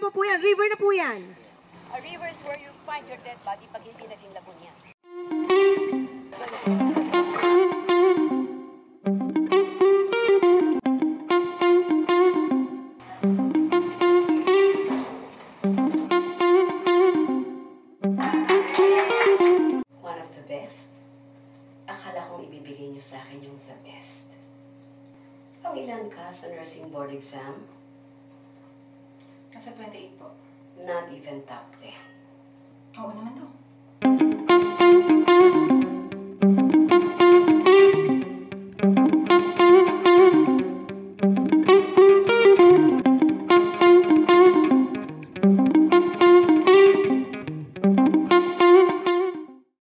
pa po yan. River na po yan. A river is where you find your dead body pag hindi naging Lagunya. One of the best? Akala kong ibibigay niyo sa akin yung the best. Ang ilan ka sa nursing board exam? Nasa 28 po. Not even top 10. Oo naman, Dok.